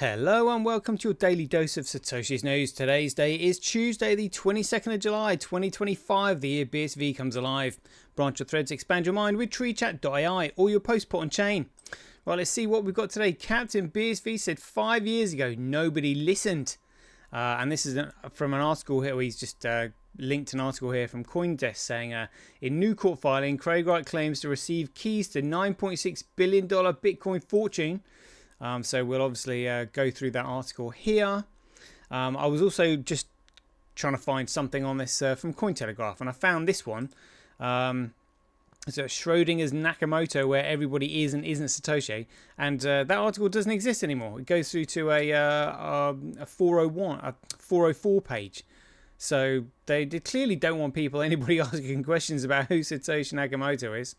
Hello and welcome to your daily dose of Satoshi's news. Today's day is Tuesday the 22nd of July 2025, the year BSV comes alive. Branch your threads, expand your mind with treechat.ai or your post put on chain. Well, let's see what we've got today. Captain BSV said 5 years ago nobody listened. And this is from an article here. He's just linked an article here from CoinDesk saying in new court filing, Craig Wright claims to receive keys to $9.6 billion Bitcoin fortune. So we'll obviously go through that article here. I was also just trying to find something on this from Cointelegraph, and I found this one. So Schrodinger's Nakamoto, where everybody is and isn't Satoshi, and that article doesn't exist anymore. It goes through to a 404 page. So they clearly don't want anybody asking questions about who Satoshi Nakamoto is.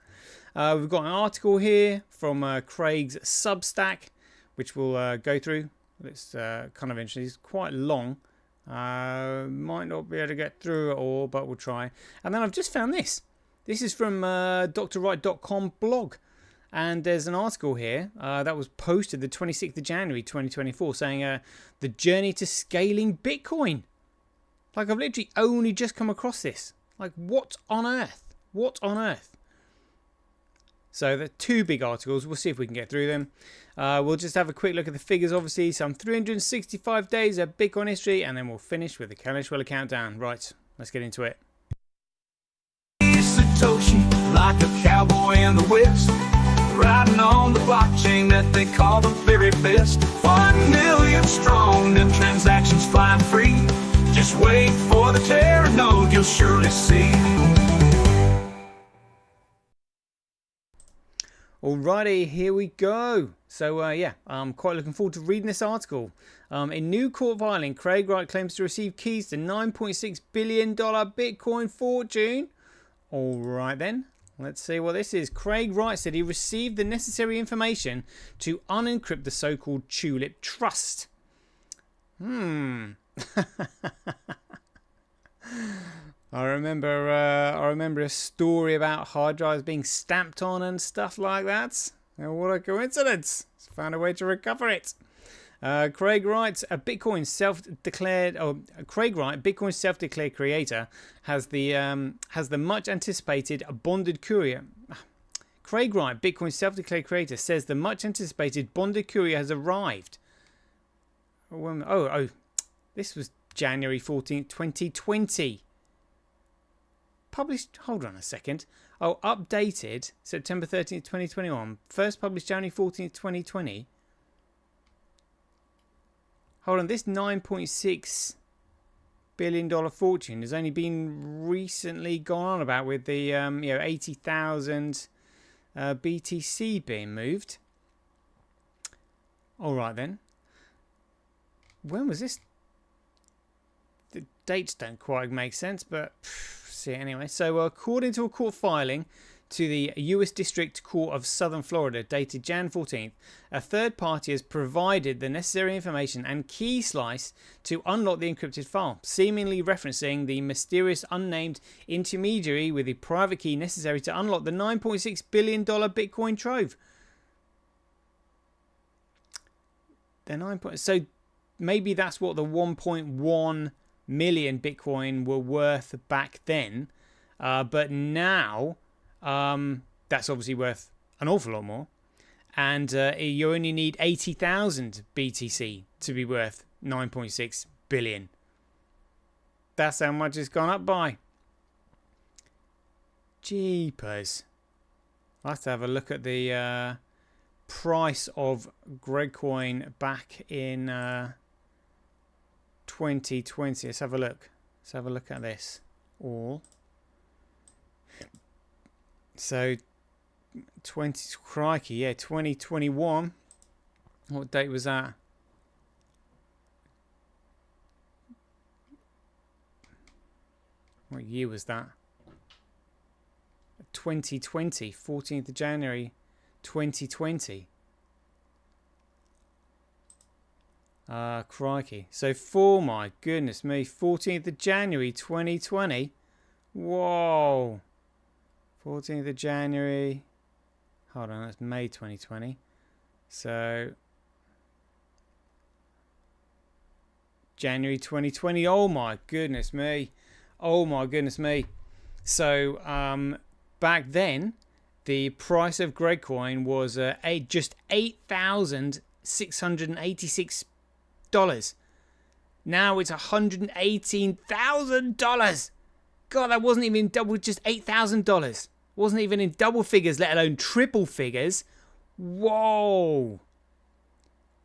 We've got an article here from Craig's Substack, which we'll go through. It's kind of interesting. It's quite long. Might not be able to get through it all, but we'll try. And then I've just found this. This is from drwright.com blog. And there's an article here that was posted the 26th of January 2024 saying the journey to scaling Bitcoin. Like, I've literally only just come across this. Like, what on earth? What on earth? So the two big articles. We'll see if we can get through them. We'll just have a quick look at the figures, obviously. Some 365 days of Bitcoin history, and then we'll finish with the Kalishwiller countdown. Right, let's get into it. Satoshi, like a cowboy in the West, riding on the blockchain that they call the very best. 1 million strong, the transactions flying free. Just wait for the Terra node, you'll surely see. Alrighty, here we go. So yeah, I'm quite looking forward to reading this article. In new court filing, Craig Wright claims to receive keys to $9.6 billion Bitcoin fortune. Alright then, let's see what this is. Craig Wright said he received the necessary information to unencrypt the so-called Tulip Trust. I remember a story about hard drives being stamped on and stuff like that. What a coincidence! Found a way to recover it. Craig Wright, Bitcoin self-declared creator, has the much anticipated bonded courier. Craig Wright, Bitcoin self-declared creator, says the much anticipated bonded courier has arrived. This was January 14th, 2020. Published, hold on a second. Updated September 13th, 2021. First published January 14th, 2020. Hold on, this $9.6 billion fortune has only been recently gone on about with the 80,000 BTC being moved. All right then. When was this? The dates don't quite make sense, but see it anyway. So according to a court filing to the U.S. District Court of Southern Florida dated Jan 14th, a third party has provided the necessary information and key slice to unlock the encrypted file, seemingly referencing the mysterious unnamed intermediary with the private key necessary to unlock the $9.6 billion Bitcoin trove. So maybe that's what the 1.1 million Bitcoin were worth back then, but now that's obviously worth an awful lot more, and you only need 80,000 BTC to be worth 9.6 billion. That's how much it's gone up by. Jeepers. I'll have to have a look at the price of Gregcoin back in 2020. Let's have a look. Let's have a look at this. So 2021. What date was that? What year was that? 2020, 14th of January 2020. Crikey. So for my goodness me, 14th of January 2020. Whoa. 14th of January. Hold on, that's May 2020. So January 2020. Oh my goodness me. Oh my goodness me. So back then, the price of Gregcoin was just $8,686. Now it's $118,000. God, that wasn't even double, just $8,000. Wasn't even in double figures, let alone triple figures. Whoa.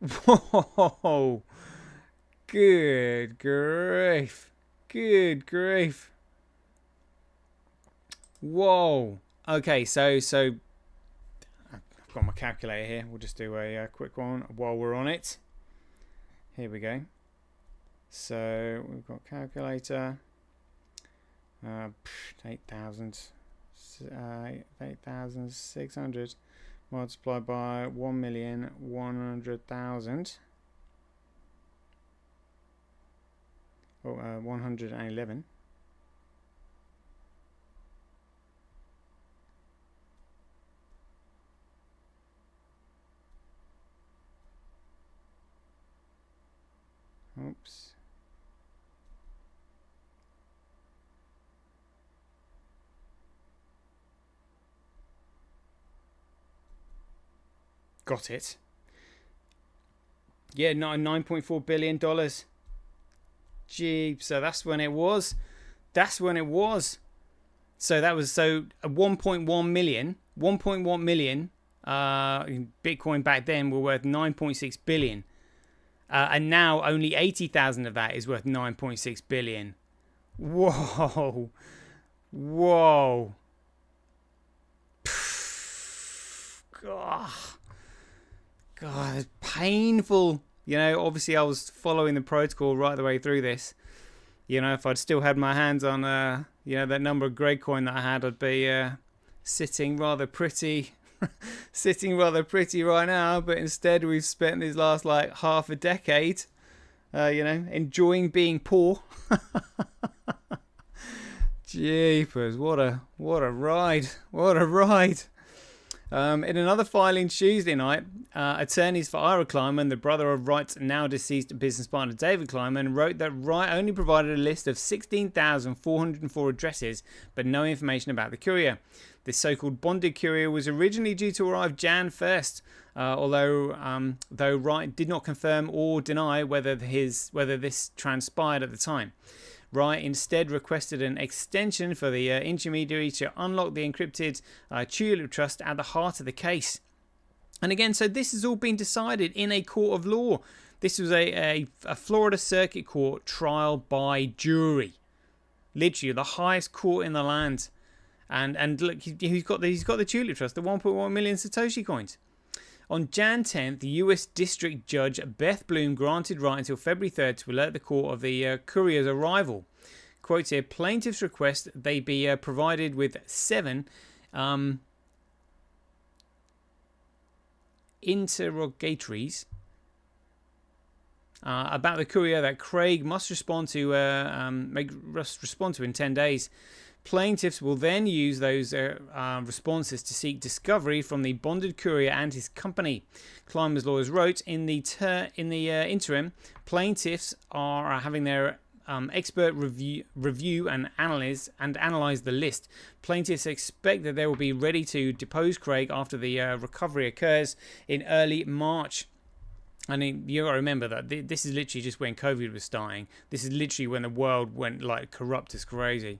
Whoa. Good grief. Good grief. Whoa. Okay, so I've got my calculator here. We'll just do a quick one while we're on it. Here we go. So we've got calculator. 8,600 multiplied by 1,100,000. 111. Oops. Got it. Yeah, $9.4 billion. Gee, so that's when it was. That's when it was. So that was 1.1 million. 1.1 million Bitcoin back then were worth 9.6 billion. And now only 80,000 of that is worth 9.6 billion. Whoa. Whoa. God. God, it's painful. You know, obviously I was following the protocol right the way through this. You know, if I'd still had my hands on, that number of Gregcoin that I had, I'd be sitting rather pretty right now. But instead, we've spent these last half a decade, enjoying being poor. Jeepers, what a ride! What a ride! In another filing Tuesday night, attorneys for Ira Kleiman, the brother of Wright's now deceased business partner David Kleiman, wrote that Wright only provided a list of 16,404 addresses, but no information about the courier. This so-called bonded courier was originally due to arrive Jan 1st, though Wright did not confirm or deny whether this transpired at the time. Wright instead requested an extension for the intermediary to unlock the encrypted Tulip Trust at the heart of the case. And again, so this has all been decided in a court of law. This was a Florida Circuit Court trial by jury. Literally the highest court in the land. And look, he's got the Tulip Trust, the 1.1 million Satoshi coins. On Jan 10th, the US District Judge Beth Bloom granted Wright until February 3rd to alert the court of the courier's arrival. Quote here, plaintiffs request they be provided with 7 interrogatories about the courier that Craig must respond to in 10 days. Plaintiffs will then use those responses to seek discovery from the bonded courier and his company. Kleiman's lawyers wrote, in the interim, plaintiffs are having their expert review and analyze the list. Plaintiffs expect that they will be ready to depose Craig after the recovery occurs in early March. I mean, you got to remember that this is literally just when COVID was starting. This is literally when the world went corrupt as crazy.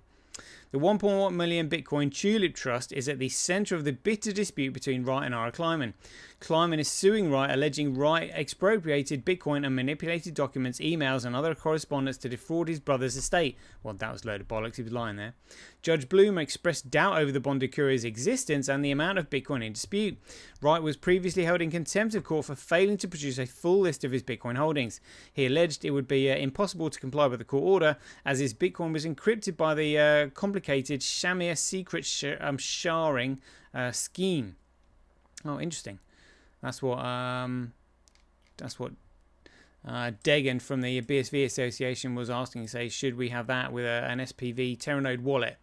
The 1.1 million Bitcoin Tulip Trust is at the center of the bitter dispute between Wright and Ira Kleiman. Kleiman is suing Wright, alleging Wright expropriated Bitcoin and manipulated documents, emails, and other correspondence to defraud his brother's estate. Well, that was a load of bollocks. He was lying there. Judge Bloom expressed doubt over the bonded courier's existence and the amount of Bitcoin in dispute. Wright was previously held in contempt of court for failing to produce a full list of his Bitcoin holdings. He alleged it would be impossible to comply with the court order, as his Bitcoin was encrypted by the complicated Shamir secret sharing scheme. Oh, interesting. That's what Degan from the BSV Association was asking. Say, should we have that with an SPV Terranode wallet?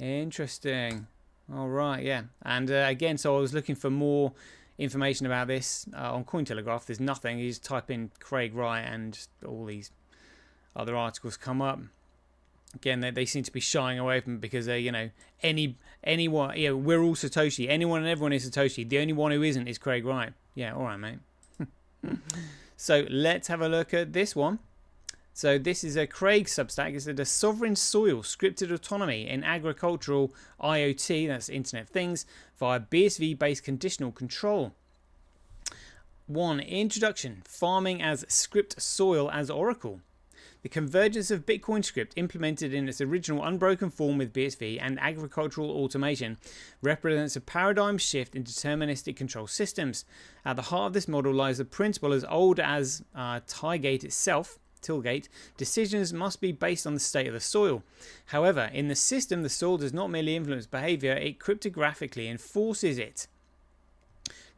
Interesting. All right, yeah. And again, so I was looking for more information about this on Cointelegraph. There's nothing. You just type in Craig Wright and all these Other articles come up. Again, they seem to be shying away from it because they're, anyone, we're all Satoshi. Anyone and everyone is Satoshi. The only one who isn't is Craig Wright. Yeah, all right, mate. So let's have a look at this one. So this is a Craig Substack. It's a sovereign soil scripted autonomy in agricultural IoT, that's Internet of Things, via BSV-based conditional control. 1. Introduction. Farming as script, soil as oracle. The convergence of Bitcoin script implemented in its original unbroken form with BSV and agricultural automation represents a paradigm shift in deterministic control systems. At the heart of this model lies a principle as old as Tillgate itself. Decisions must be based on the state of the soil. However, in the system, the soil does not merely influence behavior, it cryptographically enforces it.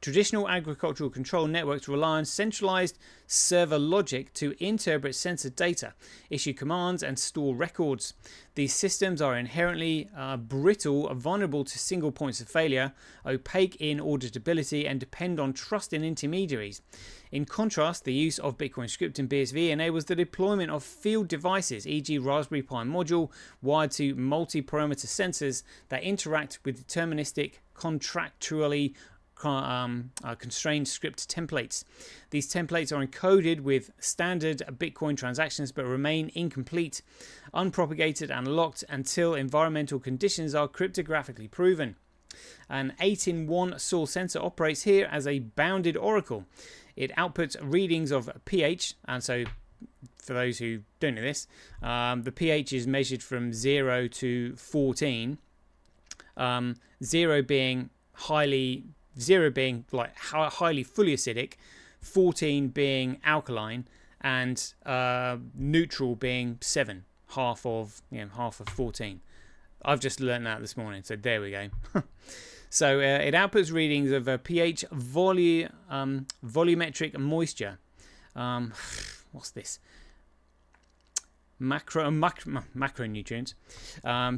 Traditional agricultural control networks rely on centralized server logic to interpret sensor data, issue commands, and store records. These systems are inherently brittle, vulnerable to single points of failure, opaque in auditability, and depend on trust in intermediaries. In contrast, the use of Bitcoin script in BSV enables the deployment of field devices, e.g. Raspberry Pi module, wired to multi-parameter sensors that interact with deterministic, contractually constrained script templates. These templates are encoded with standard Bitcoin transactions but remain incomplete, unpropagated, and locked until environmental conditions are cryptographically proven. An 8-in-1 soil sensor operates here as a bounded oracle. It outputs readings of pH, and so for those who don't know this, the pH is measured from 0 to 14, 0 being highly fully acidic, 14 being alkaline, and neutral being 7, half of 14. I've just learned that this morning, so there we go. So it outputs readings of pH, volumetric moisture. What's this? Macronutrients,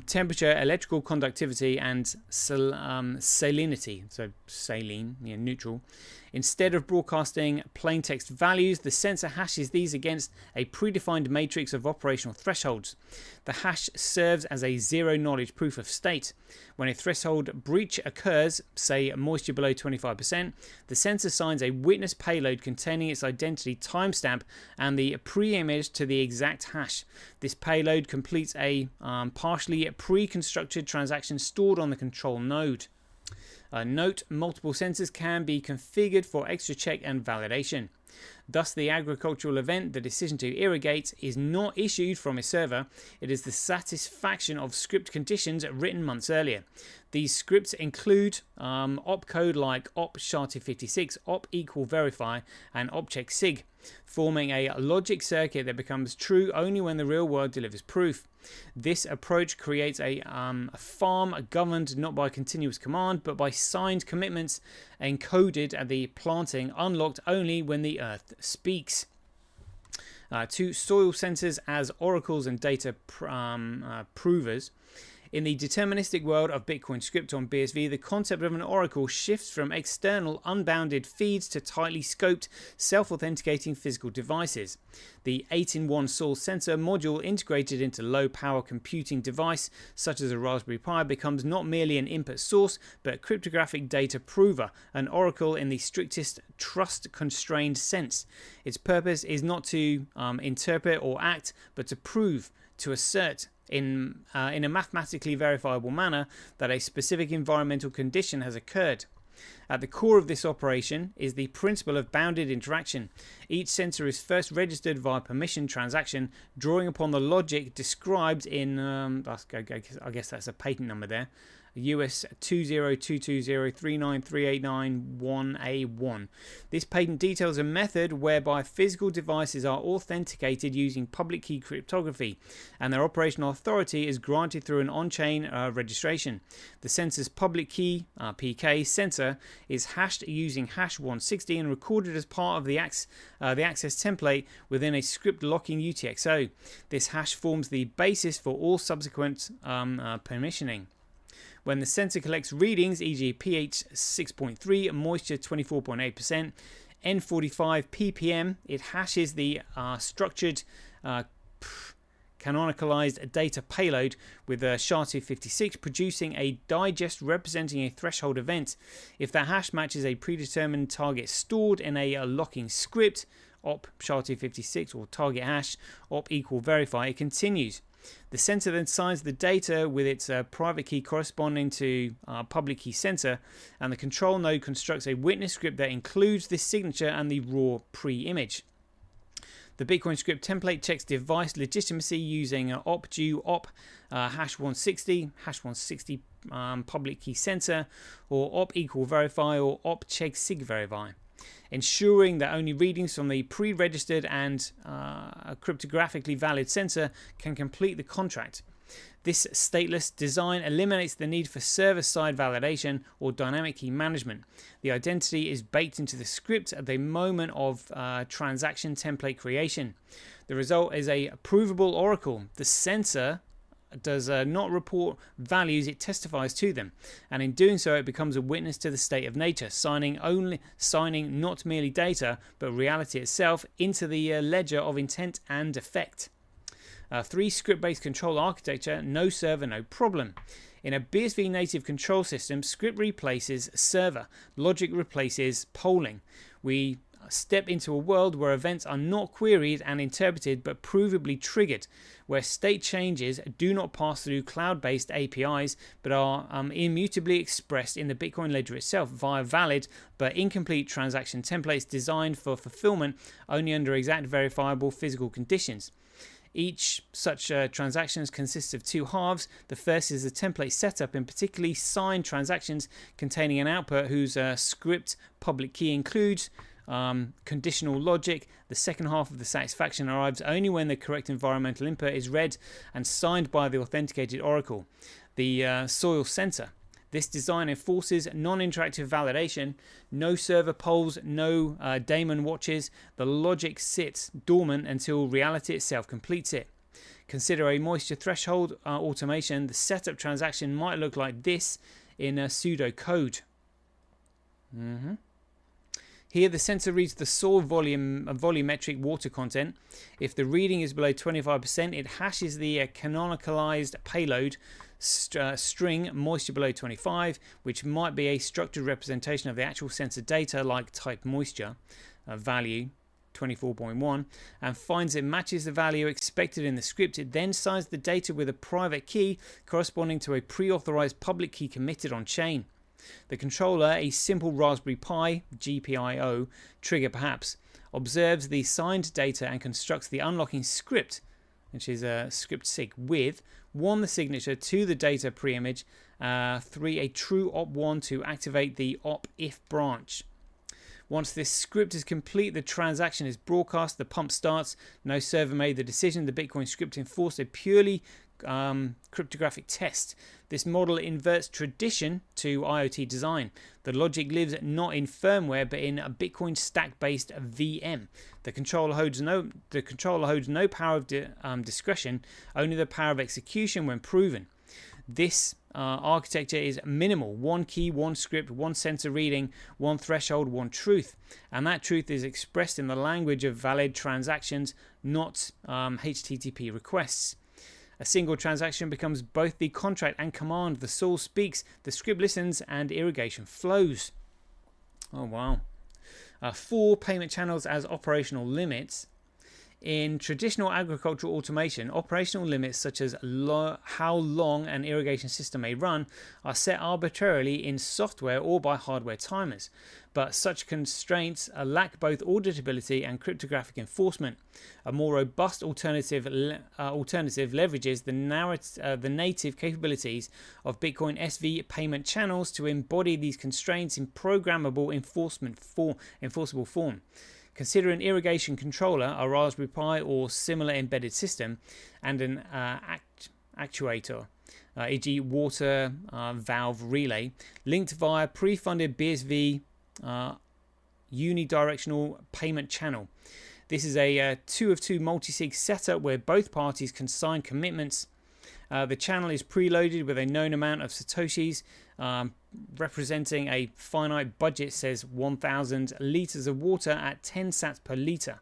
temperature, electrical conductivity, and salinity, so saline, neutral. Instead of broadcasting plain text values, the sensor hashes these against a predefined matrix of operational thresholds. The hash serves as a zero-knowledge proof of state. When a threshold breach occurs, say moisture below 25%, the sensor signs a witness payload containing its identity timestamp and the pre-image to the exact hash. This payload completes a partially pre-constructed transaction stored on the control node. Note, multiple sensors can be configured for extra check and validation. Thus, the agricultural event, the decision to irrigate, is not issued from a server. It is the satisfaction of script conditions written months earlier. These scripts include opcode like op SHA-256, op equal verify, and op check sig, forming a logic circuit that becomes true only when the real world delivers proof. This approach creates a farm governed not by continuous command but by signed commitments encoded at the planting, unlocked only when the earth speaks. 2. Soil sensors as oracles and data provers. In the deterministic world of Bitcoin script on BSV, the concept of an oracle shifts from external, unbounded feeds to tightly scoped, self-authenticating physical devices. The 8-in-1 soil sensor module integrated into low-power computing device, such as a Raspberry Pi, becomes not merely an input source, but a cryptographic data prover, an oracle in the strictest trust-constrained sense. Its purpose is not to interpret or act, but to prove, to assert, in a mathematically verifiable manner that a specific environmental condition has occurred. At the core of this operation is the principle of bounded interaction. Each sensor is first registered via permission transaction, drawing upon the logic described in, I guess that's a patent number there, US 20220393891A1. This patent details a method whereby physical devices are authenticated using public key cryptography, and their operational authority is granted through an on-chain registration. The sensor's public key, PK, sensor is hashed using hash 160 and recorded as part of the access template within a script locking UTXO. This hash forms the basis for all subsequent permissioning. When the sensor collects readings, e.g. pH 6.3, moisture 24.8%, N45 ppm, it hashes the structured canonicalized data payload with a SHA-256 producing a digest representing a threshold event. If the hash matches a predetermined target stored in a locking script, op SHA-256 or target hash, op equal verify, it continues. The sensor then signs the data with its private key corresponding to public key sensor, and the control node constructs a witness script that includes this signature and the raw pre-image. The Bitcoin script template checks device legitimacy using op due op hash 160 public key sensor, or op equal verify or op check sig verify, ensuring that only readings from the pre-registered and cryptographically valid sensor can complete the contract. This stateless design eliminates the need for server-side validation or dynamic key management. The identity is baked into the script at the moment of transaction template creation. The result is a provable oracle. The sensor does not report values, it testifies to them, and in doing so it becomes a witness to the state of nature, signing not merely data but reality itself into the ledger of intent and effect. 3 script-based control architecture, no server, no problem. In a BSV native control system, script replaces server, logic replaces polling. We step into a world where events are not queried and interpreted but provably triggered, where state changes do not pass through cloud-based APIs but are immutably expressed in the Bitcoin ledger itself via valid but incomplete transaction templates designed for fulfillment only under exact verifiable physical conditions. Each such transactions consists of 2 halves. The first is the template setup, in particularly signed transactions containing an output whose script public key includes conditional logic. The second half of the satisfaction arrives only when the correct environmental input is read and signed by the authenticated oracle, the soil sensor. This design enforces non-interactive validation, no server polls, no daemon watches. The logic sits dormant until reality itself completes it. Consider a moisture threshold automation. The setup transaction might look like this in pseudo code. Here the sensor reads the soil volumetric water content. If the reading is below 25%, it hashes the canonicalized payload string moisture below 25, which might be a structured representation of the actual sensor data like type moisture value 24.1, and finds it matches the value expected in the script. It then signs the data with a private key corresponding to a pre-authorized public key committed on chain. The controller, a simple Raspberry Pi, GPIO, trigger perhaps, observes the signed data and constructs the unlocking script, which is a script sig, with 1 the signature, 2 the data pre-image, 3 a true op1 to activate the op if branch. Once this script is complete, the transaction is broadcast, the pump starts. No server made the decision. The Bitcoin script enforced a purely cryptographic test. This model inverts tradition to IoT design. The logic lives not in firmware but in a Bitcoin stack-based VM. The controller holds no power of discretion, only the power of execution when proven. This architecture is minimal: 1 key, 1 script, 1 sensor reading, 1 threshold, 1 truth, and that truth is expressed in the language of valid transactions, not HTTP requests. A single transaction becomes both the contract and command. The soul speaks, the script listens, and irrigation flows. Oh wow. 4 payment channels as operational limits. In traditional agricultural automation, operational limits such as how long an irrigation system may run are set arbitrarily in software or by hardware timers, but such constraints lack both auditability and cryptographic enforcement. A more robust alternative leverages the native capabilities of Bitcoin SV payment channels to embody these constraints in programmable enforceable form. Consider an irrigation controller, a Raspberry Pi or similar embedded system, and an actuator, e.g. water valve relay, linked via pre-funded BSV unidirectional payment channel. This is a 2 of 2 multi-sig setup where both parties can sign commitments. The channel is preloaded with a known amount of satoshis, representing a finite budget, says 1,000 liters of water at 10 sats per liter.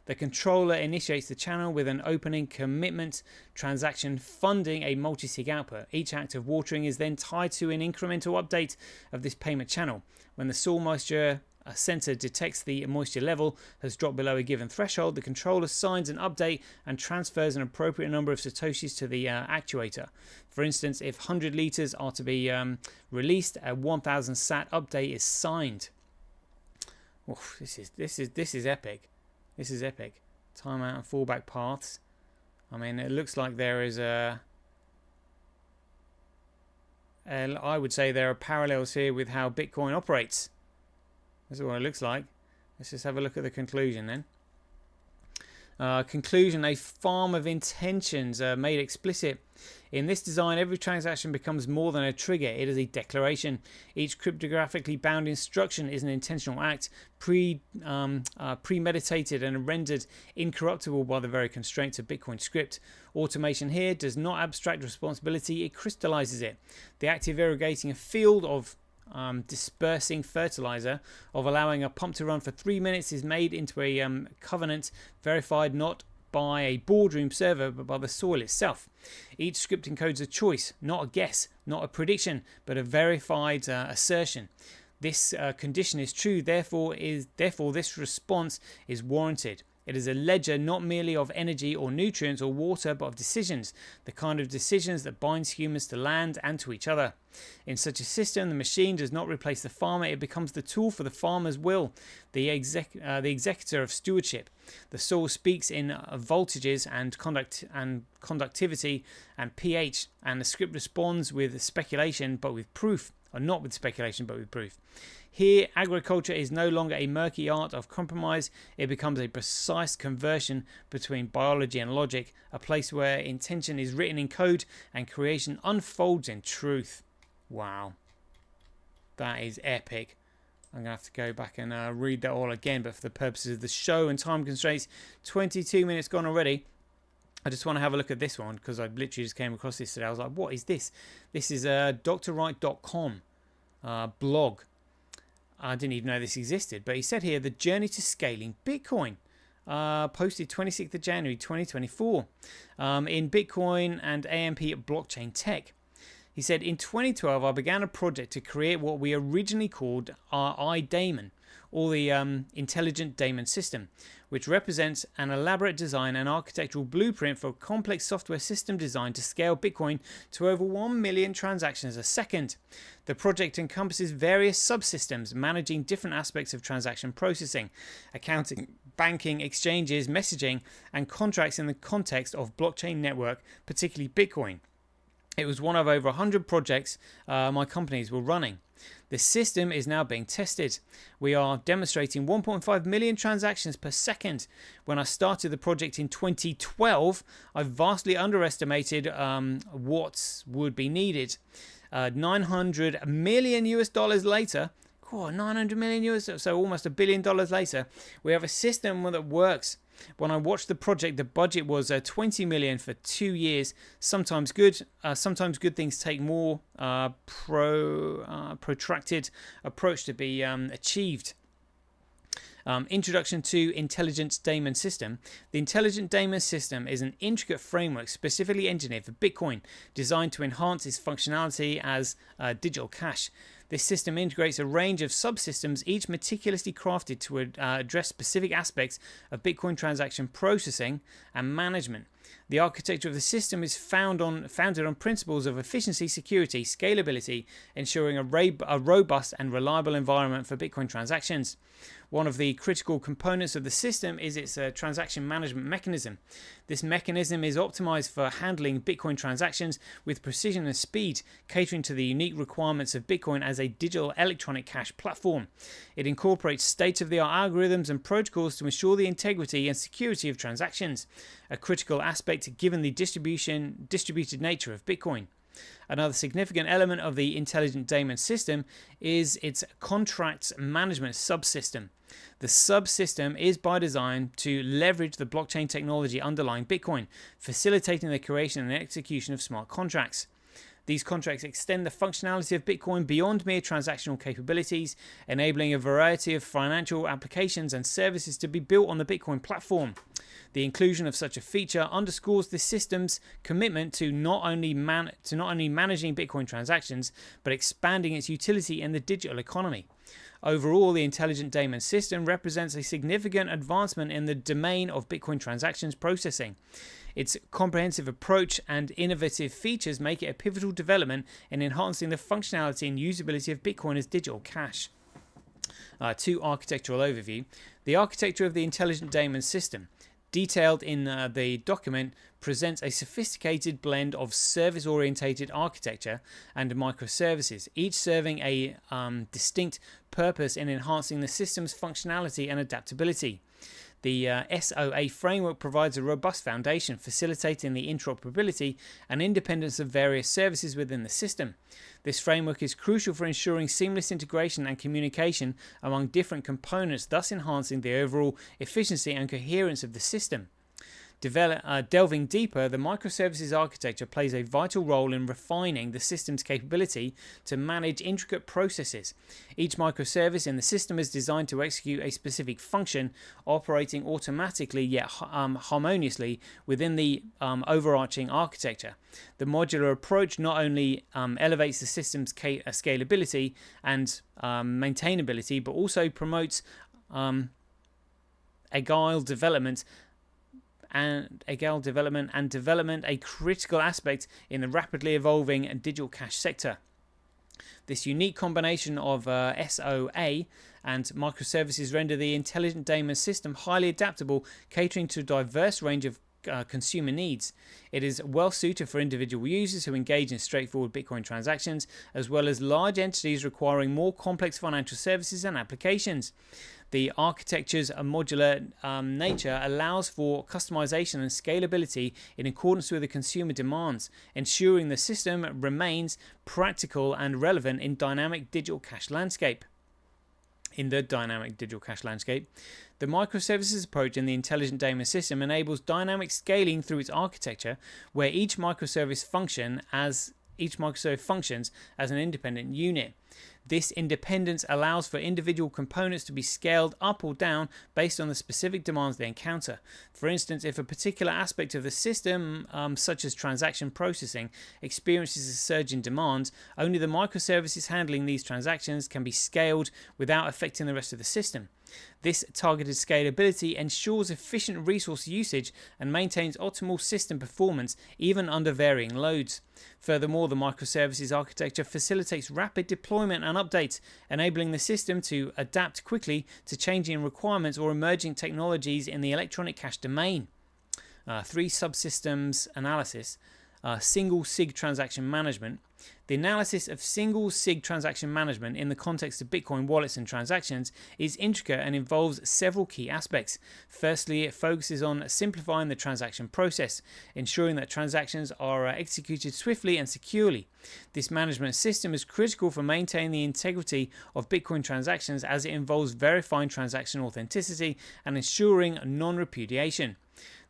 The controller initiates the channel with an opening commitment transaction funding a multi-sig output. Each act of watering is then tied to an incremental update of this payment channel. When the soil moisture sensor detects the moisture level has dropped below a given threshold, the controller signs an update and transfers an appropriate number of satoshis to the actuator. For instance, if 100 liters are to be released, a 1000 sat update is signed. Oof, this is epic. This is epic. Timeout and fallback paths. I mean, it looks like there is I would say there are parallels here with how Bitcoin operates. That's what it looks like. Let's just have a look at the conclusion then. Conclusion, a farm of intentions made explicit. In this design, every transaction becomes more than a trigger. It is a declaration. Each cryptographically bound instruction is an intentional act, premeditated and rendered incorruptible by the very constraints of Bitcoin script. Automation here does not abstract responsibility, it crystallizes it. The act of irrigating a field, of dispersing fertilizer, of allowing a pump to run for 3 minutes is made into a covenant verified not by a boardroom server but by the soil itself. Each script encodes a choice, not a guess, not a prediction, but a verified assertion. This condition is true, therefore this response is warranted. It is a ledger not merely of energy or nutrients or water, but of decisions, the kind of decisions that binds humans to land and to each other. In such a system, the machine does not replace the farmer, it becomes the tool for the farmer's will, the executor of stewardship. The soul speaks in voltages and conductivity and pH, and the script responds with speculation but with proof, or not with speculation but with proof. Here, agriculture is no longer a murky art of compromise, it becomes a precise conversion between biology and logic, a place where intention is written in code and creation unfolds in truth. Wow. That is epic. I'm going to have to go back and read that all again, but for the purposes of the show and time constraints, 22 minutes gone already. I just want to have a look at this one because I literally just came across this today. I was like, what is this? This is drwright.com blog. I didn't even know this existed, but he said here, the journey to scaling Bitcoin, posted 26th of January 2024 in Bitcoin and AMP blockchain tech. He said, in 2012, I began a project to create what we originally called our iDaemon, or the Intelligent Daemon System, which represents an elaborate design and architectural blueprint for a complex software system designed to scale Bitcoin to over 1 million transactions a second. The project encompasses various subsystems managing different aspects of transaction processing, accounting, banking, exchanges, messaging, and contracts in the context of blockchain network, particularly Bitcoin. It was one of over 100 projects my companies were running. The system is now being tested. We are demonstrating 1.5 million transactions per second. When I started the project in 2012, I vastly underestimated what would be needed. 900 million US dollars later, 900 million US, so almost $1 billion later, we have a system that works. When I watched the project, the budget was 20 million for 2 years. Sometimes good things take more protracted approach to be achieved. Introduction to Intelligent Daemon System. The Intelligent Daemon System is an intricate framework specifically engineered for Bitcoin, designed to enhance its functionality as digital cash. This system integrates a range of subsystems, each meticulously crafted to address specific aspects of Bitcoin transaction processing and management. The architecture of the system is founded on principles of efficiency, security, scalability, ensuring a robust and reliable environment for Bitcoin transactions. One of the critical components of the system is its transaction management mechanism. This mechanism is optimized for handling Bitcoin transactions with precision and speed, catering to the unique requirements of Bitcoin as a digital electronic cash platform. It incorporates state-of-the-art algorithms and protocols to ensure the integrity and security of transactions, a critical aspect given the distributed nature of Bitcoin. Another significant element of the Intelligent Daemon System is its contracts management subsystem. The subsystem is by design to leverage the blockchain technology underlying Bitcoin, facilitating the creation and execution of smart contracts. These contracts extend the functionality of Bitcoin beyond mere transactional capabilities, enabling a variety of financial applications and services to be built on the Bitcoin platform. The inclusion of such a feature underscores the system's commitment to not only managing Bitcoin transactions, but expanding its utility in the digital economy. Overall, the Intelligent Daemon system represents a significant advancement in the domain of Bitcoin transactions processing. Its comprehensive approach and innovative features make it a pivotal development in enhancing the functionality and usability of Bitcoin as digital cash. To architectural overview. The architecture of the Intelligent Daemon system, detailed in the document, presents a sophisticated blend of service-oriented architecture and microservices, each serving a distinct purpose in enhancing the system's functionality and adaptability. The SOA framework provides a robust foundation, facilitating the interoperability and independence of various services within the system. This framework is crucial for ensuring seamless integration and communication among different components, thus enhancing the overall efficiency and coherence of the system. Delving deeper, the microservices architecture plays a vital role in refining the system's capability to manage intricate processes. Each microservice in the system is designed to execute a specific function, operating automatically yet harmoniously within the overarching architecture. The modular approach not only elevates the system's scalability and maintainability, but also promotes agile development, a critical aspect in the rapidly evolving digital cash sector. This unique combination of SOA and microservices render the Intelligent Daemon system highly adaptable, catering to a diverse range of consumer needs. It is well suited for individual users who engage in straightforward Bitcoin transactions, as well as large entities requiring more complex financial services and applications. The architecture's modular nature allows for customization and scalability in accordance with the consumer demands, ensuring the system remains practical and relevant in the dynamic digital cash landscape. The microservices approach in the Intelligent Daemon system enables dynamic scaling through its architecture, where each microservice functions as an independent unit. This independence allows for individual components to be scaled up or down based on the specific demands they encounter. For instance, if a particular aspect of the system, such as transaction processing, experiences a surge in demand, only the microservices handling these transactions can be scaled without affecting the rest of the system. This targeted scalability ensures efficient resource usage and maintains optimal system performance even under varying loads. Furthermore, the microservices architecture facilitates rapid deployment and updates, enabling the system to adapt quickly to changing requirements or emerging technologies in the electronic cash domain. 3 subsystems analysis. Single SIG transaction management. The analysis of single SIG transaction management in the context of Bitcoin wallets and transactions is intricate and involves several key aspects. Firstly, it focuses on simplifying the transaction process, ensuring that transactions are executed swiftly and securely. This management system is critical for maintaining the integrity of Bitcoin transactions, as it involves verifying transaction authenticity and ensuring non-repudiation.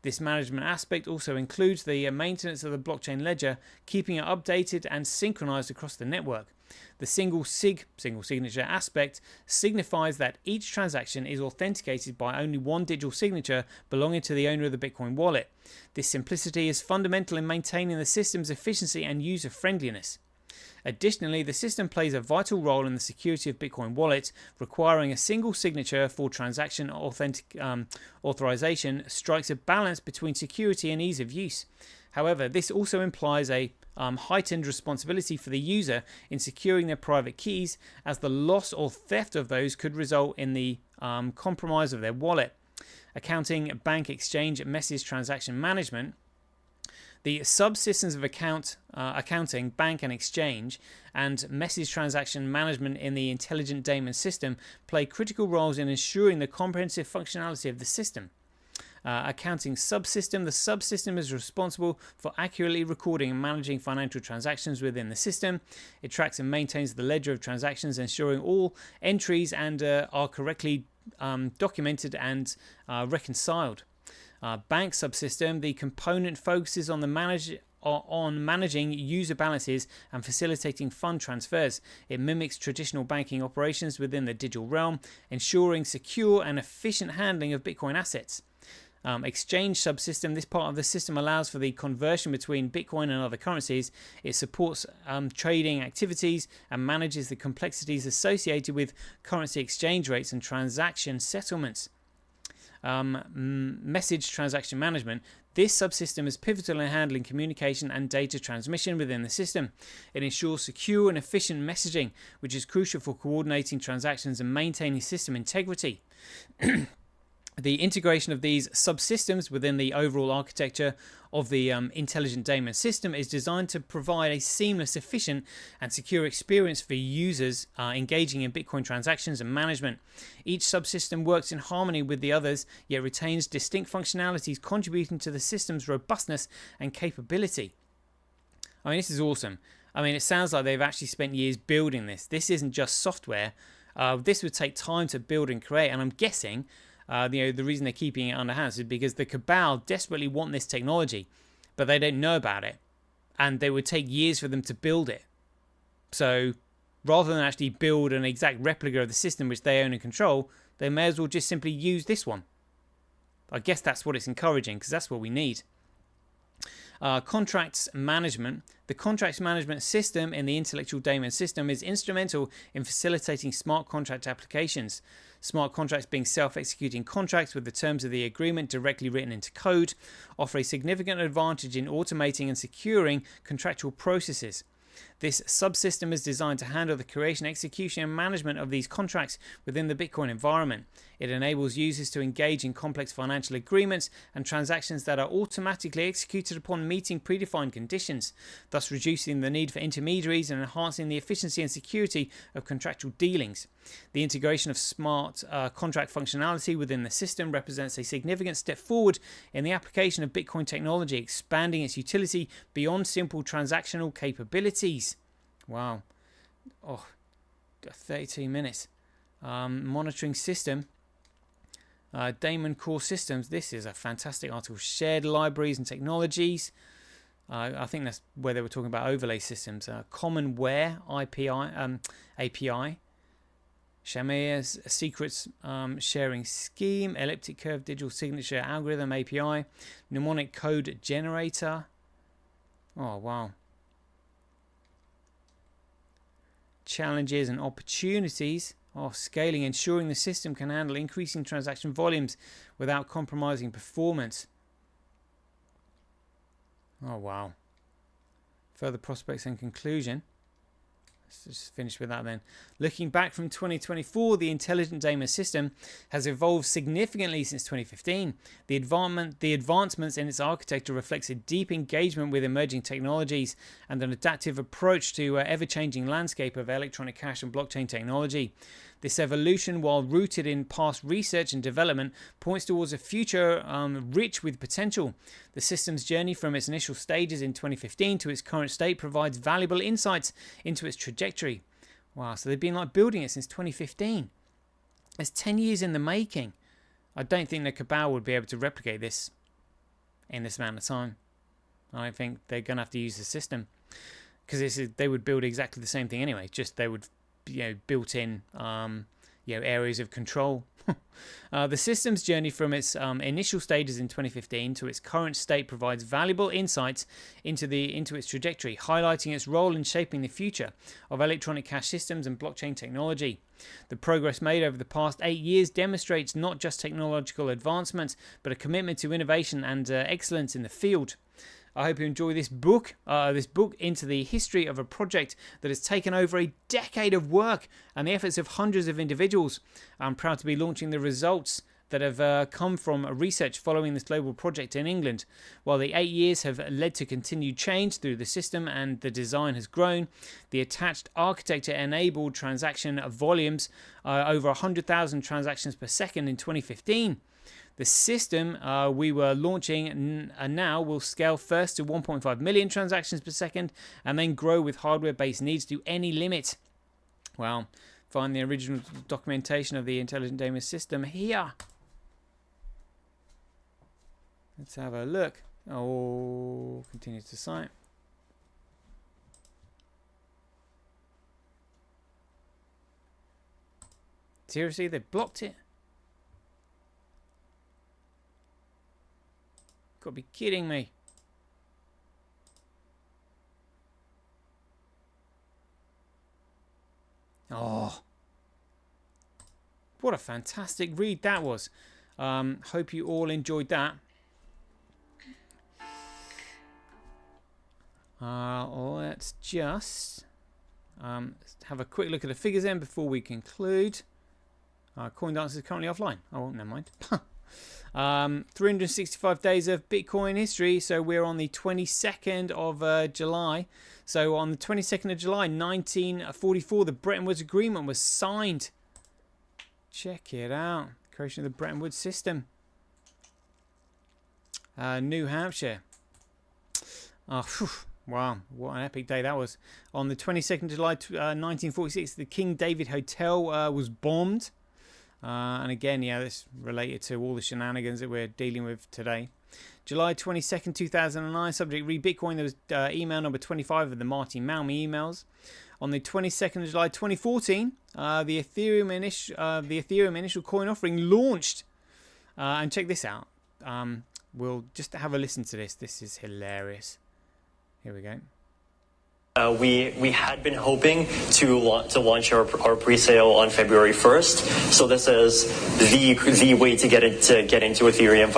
This management aspect also includes the maintenance of the blockchain ledger, keeping it updated and synchronized across the network. The single signature aspect signifies that each transaction is authenticated by only one digital signature belonging to the owner of the Bitcoin wallet. This simplicity is fundamental in maintaining the system's efficiency and user friendliness. Additionally, the system plays a vital role in the security of Bitcoin wallets, requiring a single signature for transaction authorization strikes a balance between security and ease of use. However, this also implies a heightened responsibility for the user in securing their private keys, as the loss or theft of those could result in the compromise of their wallet. Accounting, bank, exchange, message transaction management. The subsystems of accounting, bank and exchange, and message transaction management in the Intelligent Daemon system play critical roles in ensuring the comprehensive functionality of the system. Accounting subsystem. The subsystem is responsible for accurately recording and managing financial transactions within the system. It tracks and maintains the ledger of transactions, ensuring all entries are correctly documented and reconciled. Bank subsystem. The component focuses on the on managing user balances and facilitating fund transfers. It mimics traditional banking operations within the digital realm, ensuring secure and efficient handling of Bitcoin assets. Exchange subsystem. This part of the system allows for the conversion between Bitcoin and other currencies. It supports trading activities and manages the complexities associated with currency exchange rates and transaction settlements. Message transaction management. This subsystem is pivotal in handling communication and data transmission within the system. It ensures secure and efficient messaging, which is crucial for coordinating transactions and maintaining system integrity. The integration of these subsystems within the overall architecture of the intelligent daemon system is designed to provide a seamless, efficient, and secure experience for users engaging in Bitcoin transactions and management. Each subsystem works in harmony with the others, yet retains distinct functionalities, contributing to the system's robustness and capability. I mean, this is awesome. I mean, it sounds like they've actually spent years building this. This isn't just software. This would take time to build and create, and I'm guessing the reason they're keeping it under hands is because the cabal desperately want this technology, but they don't know about it, and they would take years for them to build it. So rather than actually build an exact replica of the system which they own and control, they may as well just simply use this one. I guess that's what it's encouraging, because that's what we need. Contracts management. The contracts management system in the intellectual daemon system is instrumental in facilitating smart contract applications. Smart contracts, being self-executing contracts with the terms of the agreement directly written into code, offer a significant advantage in automating and securing contractual processes. This subsystem is designed to handle the creation, execution, and management of these contracts within the Bitcoin environment. It enables users to engage in complex financial agreements and transactions that are automatically executed upon meeting predefined conditions, thus reducing the need for intermediaries and enhancing the efficiency and security of contractual dealings. The integration of smart contract functionality within the system represents a significant step forward in the application of Bitcoin technology, expanding its utility beyond simple transactional capabilities. Wow. 32 minutes. Monitoring system. Daemon Core Systems. This is a fantastic article. Shared libraries and technologies. I think that's where they were talking about overlay systems. Commonware API. Shamir's secrets sharing scheme. Elliptic curve digital signature algorithm API. Mnemonic code generator. Oh, wow. Challenges and opportunities. Scaling, ensuring the system can handle increasing transaction volumes without compromising performance. Oh, wow. Further prospects and conclusion. Let's just finish with that then. Looking back from 2024, the intelligent daemon system has evolved significantly since 2015. The advancements in its architecture reflects a deep engagement with emerging technologies and an adaptive approach to ever-changing landscape of electronic cash and blockchain technology. This evolution, while rooted in past research and development, points towards a future rich with potential. The system's journey from its initial stages in 2015 to its current state provides valuable insights into its trajectory. Wow, so they've been building it since 2015. It's 10 years in the making. I don't think the cabal would be able to replicate this in this amount of time. I think they're going to have to use the system, because they would build exactly the same thing anyway. Just they would built in areas of control. The system's journey from its initial stages in 2015 to its current state provides valuable insights into its trajectory, highlighting its role in shaping the future of electronic cash systems and blockchain technology. The progress made over the past 8 years demonstrates not just technological advancements, but a commitment to innovation and excellence in the field. I hope you enjoy this book into the history of a project that has taken over a decade of work and the efforts of hundreds of individuals. I'm proud to be launching the results that have come from research following this global project in England. While the 8 years have led to continued change through the system and the design has grown, the attached architecture enabled transaction volumes over 100,000 transactions per second in 2015. The system we were launching now will scale first to 1.5 million transactions per second and then grow with hardware-based needs to any limit. Well, find the original documentation of the intelligent daemon system here. Let's have a look. Oh, continues to cite. Seriously, they blocked it? Gotta be kidding me. Oh, what a fantastic read that was. Hope you all enjoyed that. Let's just have a quick look at the figures then before we conclude. CoinDance is currently offline. Oh, never mind. 365 days of Bitcoin history. So we're on the 22nd of July. So on the 22nd of July, 1944, the Bretton Woods Agreement was signed. Check it out. Creation of the Bretton Woods system. New Hampshire. Wow, what an epic day that was. On the 22nd of July 1946, the King David Hotel was bombed. And again, yeah, this related to all the shenanigans that we're dealing with today. July 22nd, 2009, subject read Bitcoin. There was email number 25 of the Marty Malmy emails. On the 22nd of July 2014, the Ethereum initial coin offering launched. And check this out. We'll just have a listen to this. This is hilarious. Here we go. We had been hoping to launch our pre-sale on February 1st. So this is the way to get into Ethereum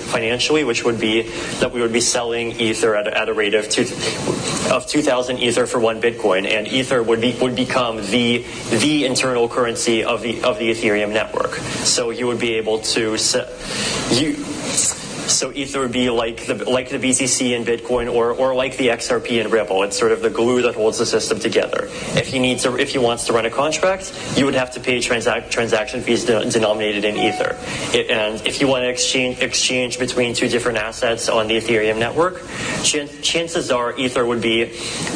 financially, which would be that we would be selling Ether at a rate of 2,000 Ether for 1 Bitcoin, and Ether would become the internal currency of the Ethereum network. So you would be able to So Ether would be like the BTC and Bitcoin, or like the XRP and Ripple. It's sort of the glue that holds the system together. If he wants to run a contract, you would have to pay transaction fees denominated in Ether. And if you want to exchange between two different assets on the Ethereum network, chances are Ether would be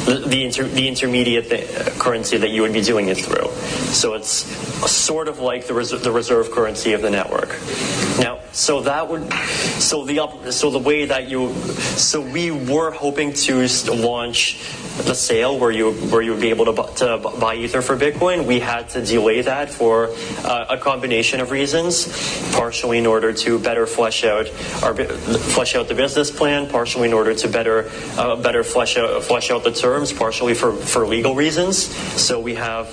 the intermediate currency that you would be doing it through. So it's sort of like the reserve currency of the network. Now, we were hoping to launch the sale where you would be able to buy Ether for Bitcoin. We had to delay that for a combination of reasons, partially in order to better flesh out the business plan, partially in order to better flesh out the terms, partially for legal reasons. So we have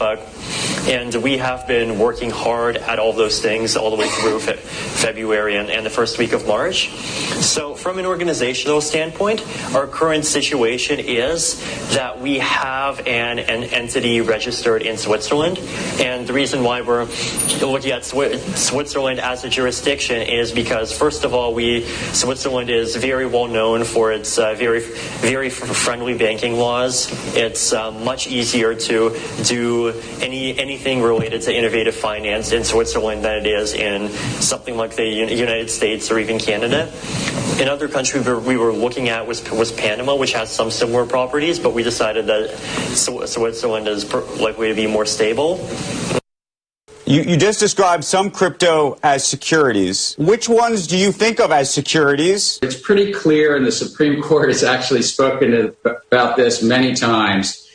been working hard at all those things all the way through February and the first week of March. So from an organizational standpoint, our current situation is that we have an entity registered in Switzerland. And the reason why we're looking at Switzerland as a jurisdiction is because, first of all, Switzerland is very well known for its very, very friendly banking laws. It's much easier to do anything related to innovative finance in Switzerland than it is in something like the United States or even Canada. Another country we were looking at was Panama, which has some similar properties, but we decided that Switzerland is likely to be more stable. You just described some crypto as securities. Which ones do you think of as securities? It's pretty clear, and the Supreme Court has actually spoken about this many times.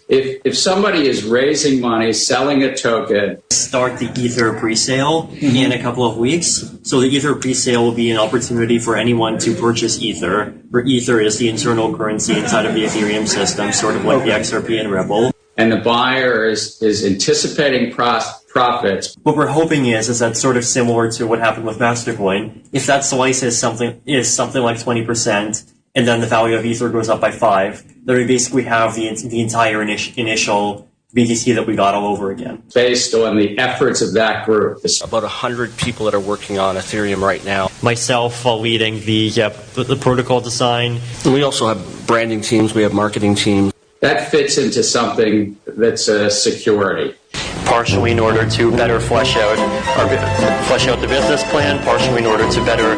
If somebody is raising money, selling a token, Start the Ether pre-sale in a couple of weeks. So the Ether pre-sale will be an opportunity for anyone to purchase Ether, where Ether is the internal currency inside of the Ethereum system, sort of like the XRP and Ripple. and the buyer is anticipating profits. What we're hoping is that sort of similar to what happened with Mastercoin. If that slice is something like 20%, and then the value of Ether goes up by 5, then we basically have the entire initial BTC that we got all over again. Based on the efforts of that group. About 100 people that are working on Ethereum right now. Myself leading the protocol design. We also have branding teams, we have marketing teams. That fits into something that's a security. Partially in order to better flesh out the business plan, partially in order to better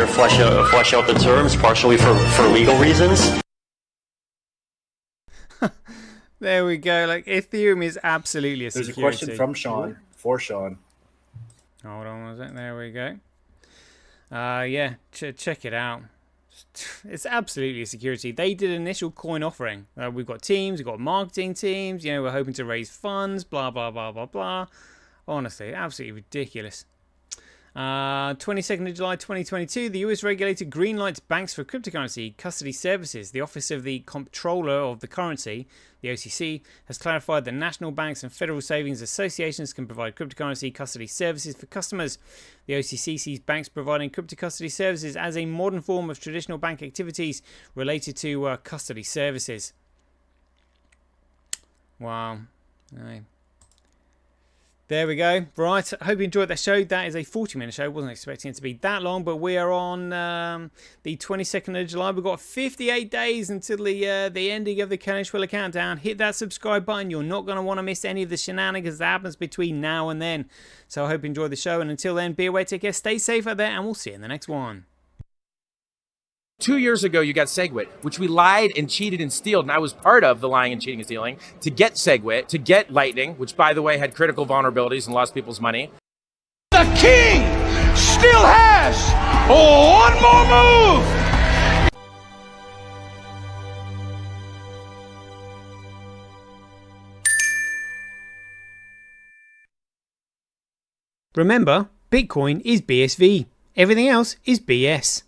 flesh out the terms, partially for legal reasons. There we go. Like, Ethereum is absolutely a There's security. a question from Sean, for Sean. Hold on, was it? There we go. Yeah, check it out. It's absolutely a security. They did an initial coin offering. We've got teams, we've got marketing teams. You know, we're hoping to raise funds. Blah blah blah blah blah. Honestly, absolutely ridiculous. 22nd of July 2022, the US regulator greenlights banks for cryptocurrency custody services. The Office of the Comptroller of the Currency, the OCC, has clarified that national banks and federal savings associations can provide cryptocurrency custody services for customers. The OCC sees banks providing crypto custody services as a modern form of traditional bank activities related to custody services. Wow. Right. There we go. Right, I hope you enjoyed that show. That is a 40-minute show. Wasn't expecting it to be that long, but we are on the 22nd of July. We've got 58 days until the ending of the Kenneth Willer countdown. Hit that subscribe button. You're not going to want to miss any of the shenanigans that happens between now and then. So I hope you enjoyed the show, and until then, be aware, take care, stay safe out there, and we'll see you in the next one. 2 years ago, you got SegWit, which we lied and cheated and stealed, and I was part of the lying and cheating and stealing to get SegWit, to get Lightning, which, by the way, had critical vulnerabilities and lost people's money. The king still has one more move. Remember, Bitcoin is BSV. Everything else is BS.